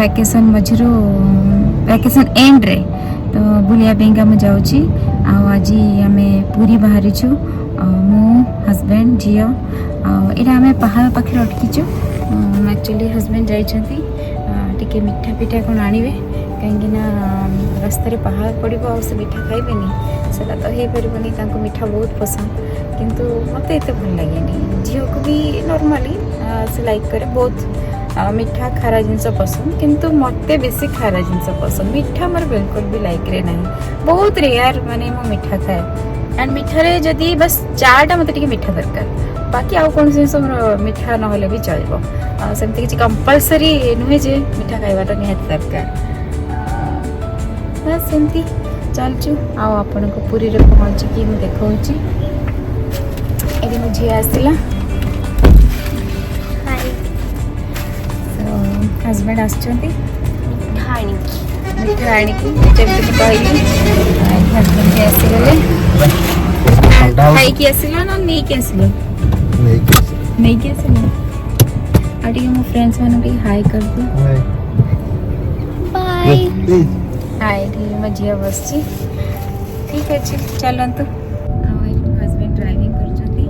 Vacation मझिरो vacation and रे तो बुलिया पेंका मु जाउची आज आम पूरी बाहरी छु मो हस्बैंड झील यहाँ आम पहाड़ पाखे अटकीचु एक्चुअली हस्बैंड जाइछंती टिके मिठा पिठा कौन आणवे कहीं रास्तार पहाड़ पड़ो से मिठा खाइबेनि से तो हो पारे मिठा बहुत पसंद किंतु मत एत भल लगे झील को भी नॉर्मली से लाइक करे बहुत मिठा खारा जिनस पसंद किंतु मते बेसी खारा जिनस पसंद मिठा मोर बिल्कुल भी लाइक रे नहीं बहुत रेयर माने मो मिठा खाए एंड मिठा रे जदी बस चाटा मते टिके मिठा दरकार बाकी आउ कौन जिनस मोर मिठा न होले भी चलबो सेमती किछि कंपलसरी नुहे जे मिठा खाइबाटा निहात दरकार बस सेमती चलचु आउ आपन को पूरी रे पहुंच की मु देखौची एडी मु झी आसिला हस्बैंड आसचंती मिठा आणिकी जमती कहली हस्बैंड के आसीगले खाई की आसिलो ना नहीं के आसिलो नहीं के आसिलो आटी मो फ्रेंड्स माने भी हाय कर दो बाय हाय ठी मजिया बसची ठीक अछि चलंतु हस्बैंड ड्राइविंग करचंती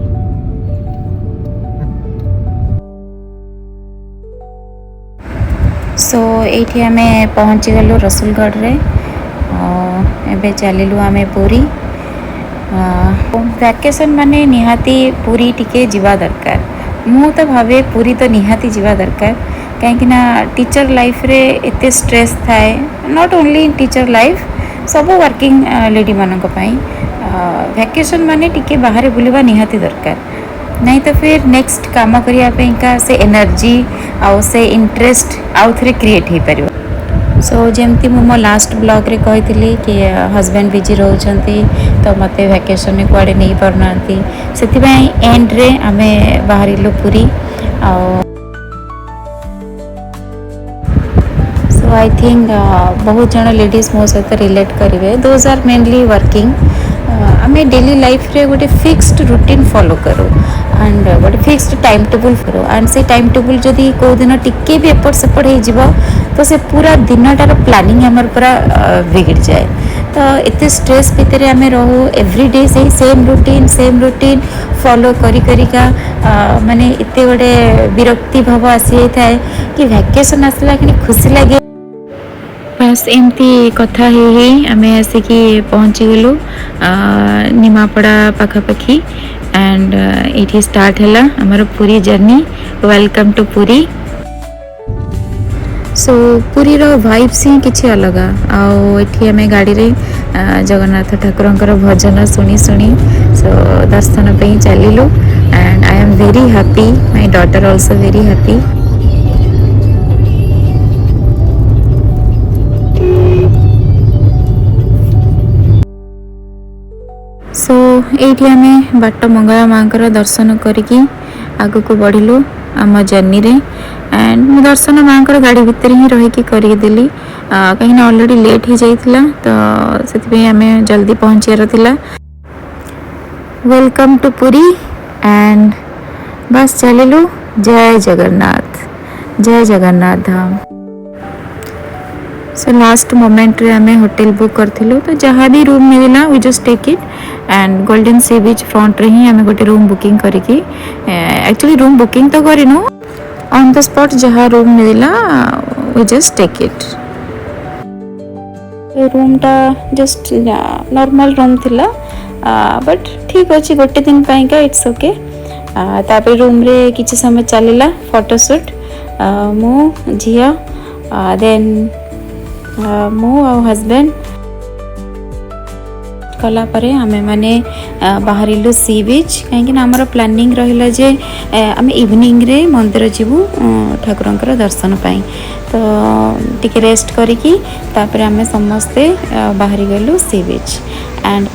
सो ये आम पहुँची गलु रसुलगढ़ रे एबे चलिलु आम पूरी वैकेशन माने निहाती पूरी टिके जीवा दरकार मु तो भावे पूरी तो निहाती जीवा दरकार कहीं टीचर लाइफ रे एते स्ट्रेस थाए नॉट ओनली टीचर लाइफ सब वर्किंग लेडी मानक पई वैकेशन माने टिके बाहर बुलवा निहाती दरकार नहीं तो फिर नेक्स्ट काम करने से एनर्जी आउ से इंटरेस्ट आउ थे क्रिएट हो पार सो जमती मो लास्ट ब्लॉग रे कही कि हस्बैंड बिजी रोचंती तो मते वैकेशन में कुआडे नहीं पारना से एंड रे आमे बाहरिलु पूरी सो आई थिंक बहुत जन लेडीज मो सहित रिलेट करेंगे दोज आर मेनली वर्किंग आमे डेली लाइफ रे गोटे फिक्स्ड रूटीन फॉलो करो एंड गोटे फिक्स्ड टाइम टेबल करो एंड से टाइम टेबल जदि को दिन टिके भी एपट सेपट हो तो से पूरा दिनटार प्लानिंग आमर पूरा बिगड़ जाए तो एते स्ट्रेस भितर आम रहू एवरीडे से सेम रूटीन फॉलो करिका माने एते गोटे विरक्ति भाव आसी थाए कि वैकेशन आसला कि खुशी लगे बस एमती कथा ही आम आसिकी पहुँची गलु निमापड़ा पखापाखि एंड ये स्टार्ट है आमर पूरी जर्नी वेलकम टू पूरी सो पूरी रो वाइब्स ही किछि अलग आउ आम गाड़ी रे जगन्नाथ ठाकुर भजन शुणी सो दर्शन पे चलिलु and I am very happy my daughter also very happy so ये आम बाट मंगला माँ दर्शन करके आग को बढ़लु आम जर्नी रे एंड मु दर्शन माँ गाड़ी भितर ही रहीकि करदेली कहीं ऑलरेडी लेट हो जाइथिला तो से आम जल्दी पहुँचार थिला वेलकम टू पूरी एंड बस चलिलु जय जगन्नाथ धाम सो लास्ट मोमेंट रे आमे होटल बुक करथिलु तो जहाँ भी रूम मिलला we just take it and golden sea beach front रे ही आमे गोटे रूम बुकिंग करिकी एक्चुअली रूम बुकिंग तो करिनु ऑन द स्पॉट जहाँ रूम मिलला we just take it room टा जस्ट नॉर्मल रूम थिला बट ठीक अछि गोटे दिन पई का इट्स ओके तापर रूम रे किछि समय चलिला फोटोशूट मु झिया देन मु आ हस्बैंड कला परे आमे माने बाहरिलु सी बीच कहीं आमर प्लानिंग रहिला जे आमे इवनिंग रे मंदिर जीवु ठाकुरंकर दर्शन पाई तो टिके रेस्ट करिकी तापर आमे समस्ते बाहरी गलु सी बीच एंड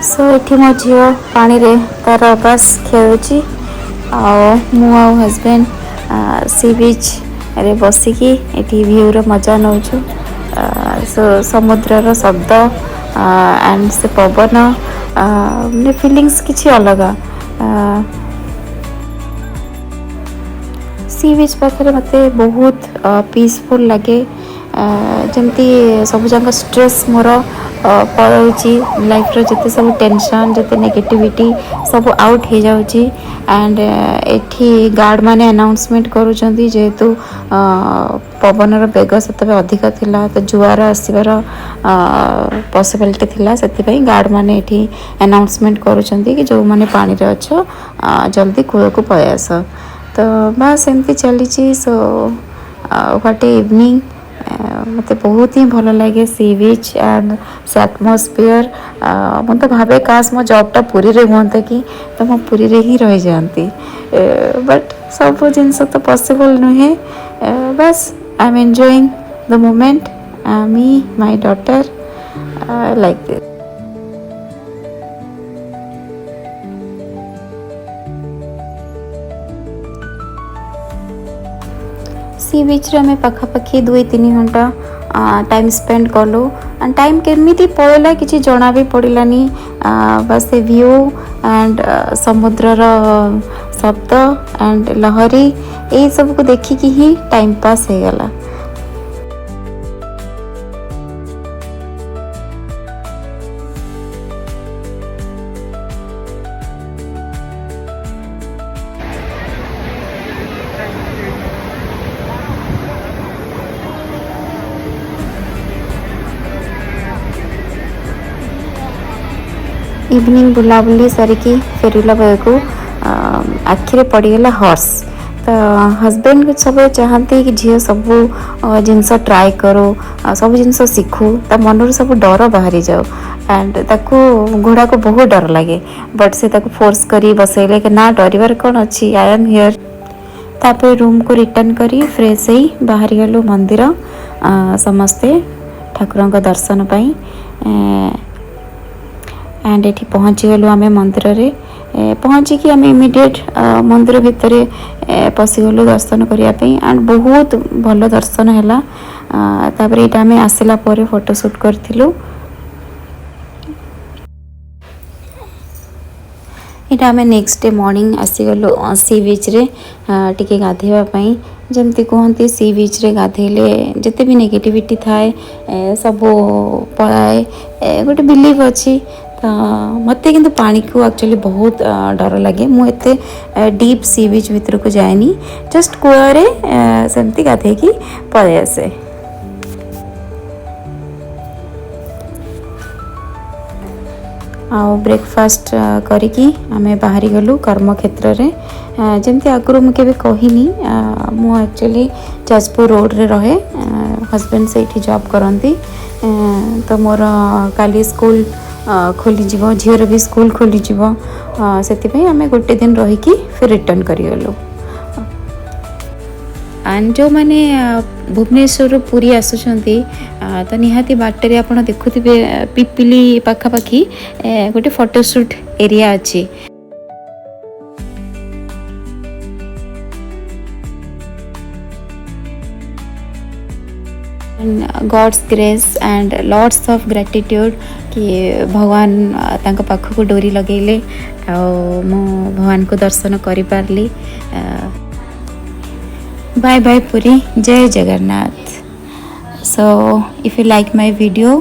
सो एठी मो झियो पानी रे तार अभ्यास खेलुची आ मु आ हस्बैंड सी बीच रे बसिकी एठी व्यू रो मजा नउछु सो समुद्र शब्द एंड से पवन ने फीलिंग्स किछि अलग सी बीच पाखे मते बहुत पीसफुल लगे जमती सब जगह स्ट्रेस मोर पड़ोची लाइफ रो जते सब टेंशन जते नेगेटिविटी सब आउट हो जाउची एंड एठी गार्ड माने अनाउंसमेंट करूचंती जेहेतु पवनर बेग सेते अधिक थिला तो जुआर आसबार पॉसिबिलिटी थिला सेति गार्ड माने एठी अनाउंसमेंट करूचंती कि जो माने पानी रे अछो जल्दी कूल को पळय आस तो बस एमती चली सो व्हाट इवनिंग मत बहुत ही भल लगे सी बीच एंड से एटमोस्फियर मुझे भावे काश मो जॉबटा पुरी रे होता कि तो मो पुरी रे ही रह जाती बट सब जिनस तो पॉसिबल नुहे बस I am enjoying the moment me my daughter like this sea beach रे हमें पखापाखि 2-3 घंटा टाइम स्पेंड कलु एंड टाइम केमिति पळला किछि जणा भी पड़लानी बस ए व्यू एंड समुद्र रो शब्द एंड लहरी ए सब को देखिकी ही टाइम पास हो गला इवनिंग बुलाबुली सारिकी फेरला बेलू आखिरे पड़गला हॉर्स तो हजबैंड सब चाहती कि झील सब जिनस ट्राए करो सब जिनस शिखु ता मन सब डर बाहरी जाओ एंड ताकू घोड़ा को बहुत डर लगे बट से ताकू फोर्स करी बसैले कि ना डरबार कौन अच्छी आई एम हियर तापर रूम को रिटर्न करी फ्रेश ही बाहरी गलु मंदिर समस्ते ठाकुर का दर्शन पाई एंड एठी पहुँची गलु आमे मंदिर रे पहुँचिकी आम इमिडिएट मंदिर भितर पशिगलु दर्शन करने एंड बहुत भल दर्शन है तापर ये आम आसला फोटोशूट करूँ यहाँ आम नेक्स्ट डे मॉर्निंग आसीगलु सी बीच रे टिके गाधेवाई जमती कहते सी बीच रे गाधेले जिते भी नेगेटिविटी थाए सब पलाए गोटे बिलीव अच्छी मत कि पानी को एक्चुअली बहुत डर लगे मुझे डीप सी बीच भीतर को जाएनी जस्ट कूଳରେ सेमती गाधेकी पलि आसे आउ ब्रेकफास्ट करिकी आमे बाहरी गलु कर्मक्षेत्र रे जमती आगुरी मुझे भी कहनी मु एक्चुअली जाजपुर रोड रे रहे हस्बैंड से जॉब करती तो मोर काली स्कूल खोली झीर भी स्कूल खोली से आम गोटे दिन रहीकि फिर रिटर्न करूँ एंड जो मैंने भुवनेश्वर पुरी आसुँच तो निहाती बाटर आप देखुवे पिपिली पाखापाखि गोटे फोटोशूट एरिया अच्छी God's grace and lots of gratitude कि भगवान तांको पाख को डोरी लगेले मो भगवान को दर्शन करि पारली बाय बाय पुरी जय Jagannath so if you like my video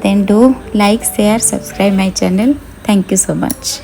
then do like share subscribe my channel thank you so much.